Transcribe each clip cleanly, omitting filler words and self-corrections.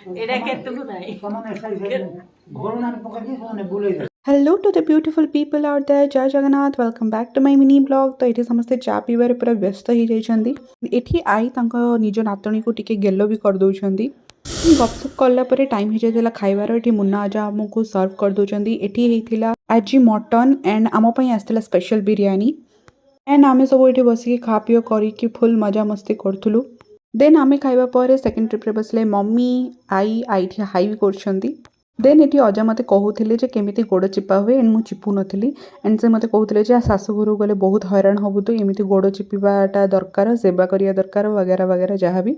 Hello to the beautiful people out there. Jai Jagannath. Welcome back to my mini blog. तो ଏଠି ସମସ୍ତେ ଚା ପିଇବାରେ ପୁରା ବ୍ୟସ୍ତ ହେଇଯାଇଛନ୍ତି। ଏଠି ଆଈ ତାଙ୍କ ନିଜ ନାତୁଣୀକୁ ଟିକେ ଗେଲ ବି କରିଦେଉଛନ୍ତି। ଗପସପ କଲା ପରେ ଟାଇମ୍ ହେଇଯାଇଥିଲା ଖାଇବାର। ଏଠି ମୁନ୍ନା ଅଜା ଆମକୁ ସର୍ଭ କରିଦେଉଛନ୍ତି। ଏଠି ହେଇଥିଲା ଆଜି ମଟନ୍ ଆଣ୍ଡ ଆମ ପାଇଁ ଆସିଥିଲା ସ୍ପେଶାଲ ବିରିୟାନୀ। ଆଣ୍ଡ ଆମେ ସବୁ ଏଠି ବସିକି ଖା ପିଅ କରିକି ଫୁଲ୍ ମଜାମସ୍ତି କରୁଥିଲୁ। ଦେନ୍ ଆମେ ଖାଇବା ପରେ ସେକେଣ୍ଡ ଟ୍ରିପ୍ରେ ବସିଲେ ମମି ଆଈ ଏଠି ହାଇ ବି କରୁଛନ୍ତି। ଦେନ୍ ଏଠି ଅଜା ମୋତେ କହୁଥିଲେ ଯେ କେମିତି ଗୋଡ଼ ଚିପା ହୁଏ ଆଣ୍ଡ ମୁଁ ଚିପୁ ନଥିଲି ଆଣ୍ଡ ସେ ମୋତେ କହୁଥିଲେ ଯେ ଶାଶୁଘରକୁ ଗଲେ ବହୁତ ହଇରାଣ ହବୁ ତୁ ଏମିତି ଗୋଡ଼ ଚିପିବାଟା ଦରକାର ସେବା କରିବା ଦରକାର ବଗେରା ବଗେରା ଯାହା ବି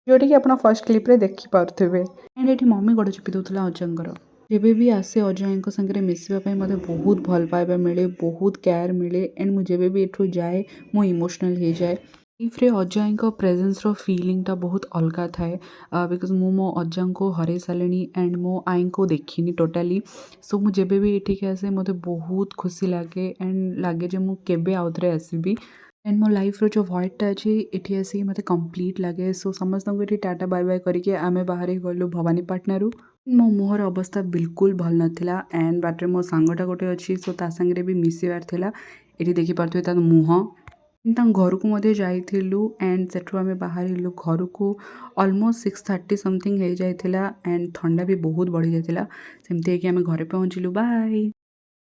ଯେଉଁଟାକି ଆପଣ ଫାର୍ଷ୍ଟ କ୍ଲିପ୍ରେ ଦେଖିପାରୁଥିବେ। ଆଣ୍ଡ ଏଠି ମମି ଗୋଡ଼ ଚିପି ଦେଉଥିଲା ଅଜାଙ୍କର। ଯେବେ ବି ଆସେ ଅଜାଙ୍କ ସାଙ୍ଗରେ ମିଶିବା ପାଇଁ ମୋତେ ବହୁତ ଭଲ ପାଇବା ମିଳେ ବହୁତ କେୟାର ମିଳେ ଆଣ୍ଡ ମୁଁ ଯେବେ ବି ଏଠୁ ଯାଏ ମୁଁ ଇମୋସନାଲ୍ ହେଇଯାଏ। ଲାଇଫ୍ରେ ଅଜାଙ୍କ ପ୍ରେଜେନ୍ସର ଫିଲିଂଟା ବହୁତ ଅଲଗା ଥାଏ ବିକଜ ମୁଁ ମୋ ଅଜାଙ୍କୁ ହରେଇ ସାରିଲିଣି ଆଣ୍ଡ ମୋ ଆଈଙ୍କୁ ଦେଖିନି ଟୋଟାଲି। ସୋ ମୁଁ ଯେବେ ବି ଏଠିକି ଆସେ ମୋତେ ବହୁତ ଖୁସି ଲାଗେ ଆଣ୍ଡ ଲାଗେ ଯେ ମୁଁ କେବେ ଆଉଥରେ ଆସିବି ଆଣ୍ଡ ମୋ ଲାଇଫ୍ର ଯେଉଁ ଭଏଡ଼ଟା ଅଛି ଏଠି ଆସିକି ମୋତେ କମ୍ପ୍ଲିଟ୍ ଲାଗେ। ସୋ ସମସ୍ତଙ୍କୁ ଏଠି ଟାଟା ବାଏ ବାଏ କରିକି ଆମେ ବାହାରି ଗଲୁ ଭବାନୀପାଟଣାରୁ। ମୋ ମୁହଁର ଅବସ୍ଥା ବିଲକୁଲ ଭଲ ନଥିଲା ଆଣ୍ଡ ବାଟରେ ମୋ ସାଙ୍ଗଟା ଗୋଟେ ଅଛି ସୋ ତା ସାଙ୍ଗରେ ବି ମିଶିବାର ଥିଲା। ଏଠି ଦେଖିପାରୁଥିବେ ତା ମୁହଁ। ତାଙ୍କ ଘରକୁ ମଧ୍ୟ ଯାଇଥିଲୁ ଆଣ୍ଡ ସେଠୁ ଆମେ ବାହାରିଲୁ ଘରକୁ ଅଲମୋଷ୍ଟ 6:30 ସମଥିଙ୍ଗ ହେଇଯାଇଥିଲା ଆଣ୍ଡ ଥଣ୍ଡା ବି ବହୁତ ବଢ଼ିଯାଇଥିଲା। ସେମିତି ହେଇକି ଆମେ ଘରେ ପହଞ୍ଚିଲୁ। ବାଏ।